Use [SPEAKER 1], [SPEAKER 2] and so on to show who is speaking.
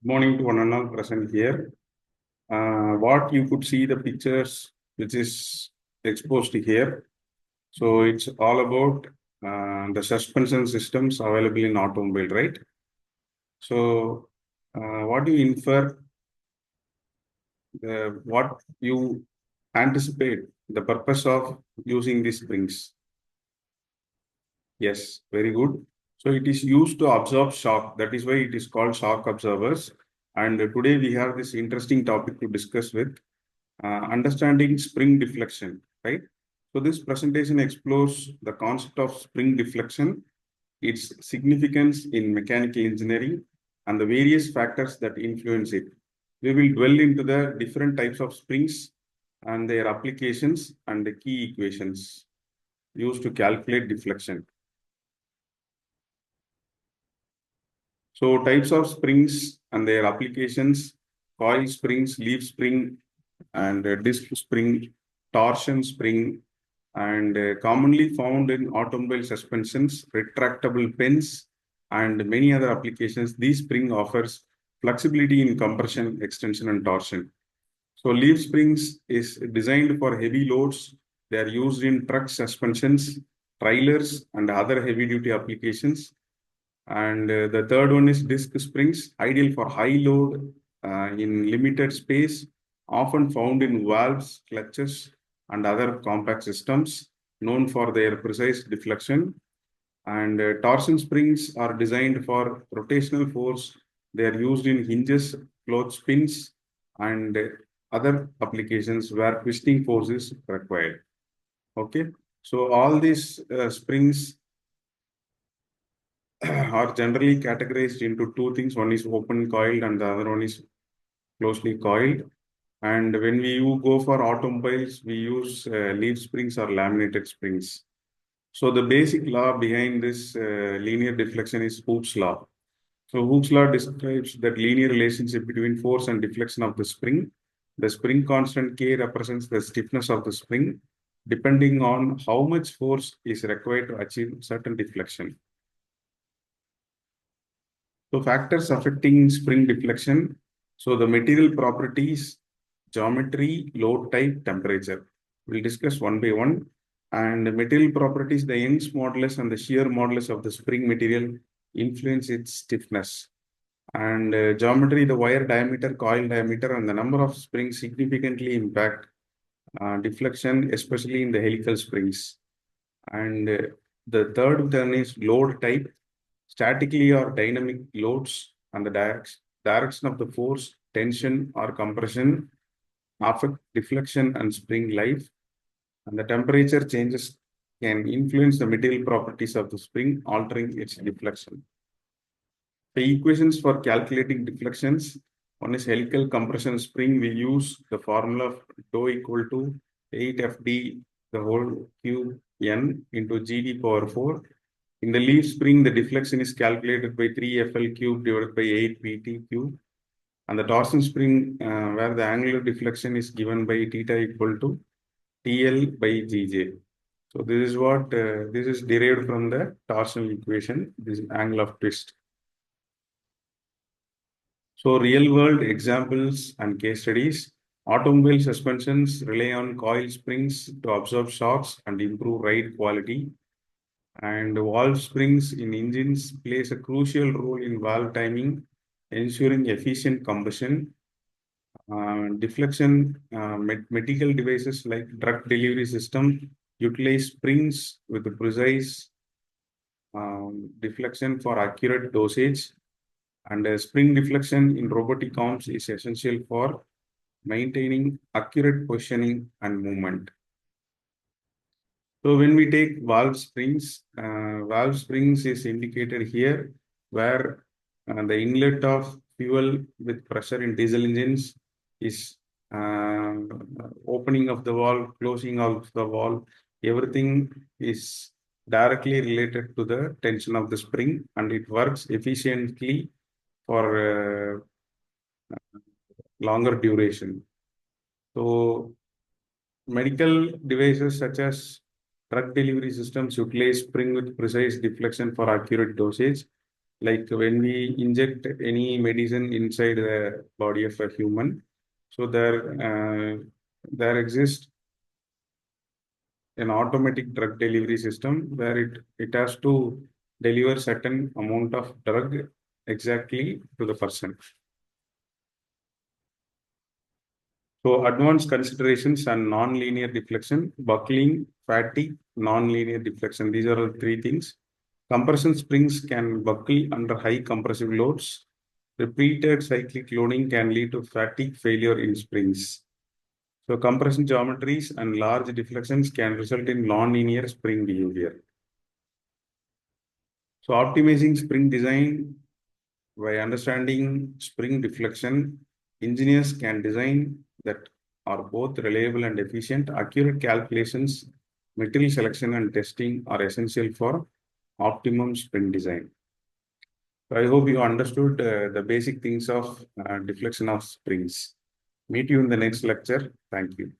[SPEAKER 1] Good morning to one and all present here. What you could see the pictures which is exposed here. So it's all about the suspension systems available in automobile, right? So what do you infer, what you anticipate the purpose of using these springs? Yes, very good. So it is used to absorb shock. That is why it is called shock absorbers. And today we have this interesting topic to discuss with understanding spring deflection, right? So this presentation explores the concept of spring deflection, its significance in mechanical engineering, and the various factors that influence it. We will dwell into the different types of springs and their applications and the key equations used to calculate deflection. So types of springs and their applications: coil springs, leaf spring, and disc spring, torsion spring, and commonly found in automobile suspensions, retractable pins, and many other applications. This spring offers flexibility in compression, extension, and torsion. So leaf springs is designed for heavy loads. They are used in truck suspensions, trailers, and other heavy-duty applications. And the third one is disc springs, ideal for high load in limited space, often found in valves, clutches, and other compact systems, known for their precise deflection. And torsion springs are designed for rotational force. They are used in hinges, clothespins, and other applications where twisting force is required. Okay, so all these springs are generally categorized into two things. One is open coiled and the other one is closely coiled. And when we go for automobiles, we use leaf springs or laminated springs. So the basic law behind this linear deflection is Hooke's law. So Hooke's law describes that linear relationship between force and deflection of the spring. The spring constant K represents the stiffness of the spring, depending on how much force is required to achieve certain deflection. So factors affecting spring deflection. So the material properties, geometry, load type, temperature. We'll discuss one by one. And the material properties, the Young's modulus and the shear modulus of the spring material influence its stiffness. And geometry, the wire diameter, coil diameter, and the number of springs significantly impact deflection, especially in the helical springs. And the third one is load type, statically or dynamic loads, and the direction of the force, tension, or compression affect deflection and spring life. And the temperature changes can influence the material properties of the spring, altering its deflection. The equations for calculating deflections: one is helical compression spring. We use the formula of dou equal to 8FD the whole cube n into GD power 4. In the leaf spring, the deflection is calculated by 3FL cube divided by 8PT cube. And the torsion spring, where the angular deflection is given by theta equal to TL by GJ. So this is what, this is derived from the torsional equation, this angle of twist. So real world examples and case studies. Automobile suspensions rely on coil springs to absorb shocks and improve ride quality. And valve springs in engines plays a crucial role in valve timing, ensuring efficient combustion. Deflection, medical devices like drug delivery system utilize springs with precise deflection for accurate dosage. And spring deflection in robotic arms is essential for maintaining accurate positioning and movement. So when we take valve springs is indicated here, where the inlet of fuel with pressure in diesel engines is opening of the valve, closing of the valve. Everything is directly related to the tension of the spring, and it works efficiently for longer duration. So medical devices such as drug delivery systems utilize spring with precise deflection for accurate dosage. like when we inject any medicine inside the body of a human, so there exists an automatic drug delivery system where it has to deliver certain amount of drug exactly to the person. So advanced considerations and non-linear deflection, buckling, fatigue, non-linear deflection. These are the three things. Compression springs can buckle under high compressive loads. Repeated cyclic loading can lead to fatigue failure in springs. So compression geometries and large deflections can result in non-linear spring behavior. So optimizing spring design by understanding spring deflection, engineers can design that are both reliable and efficient. Accurate calculations, material selection and testing are essential for optimum spring design. So I hope you understood the basic things of deflection of springs. Meet you in the next lecture. Thank you.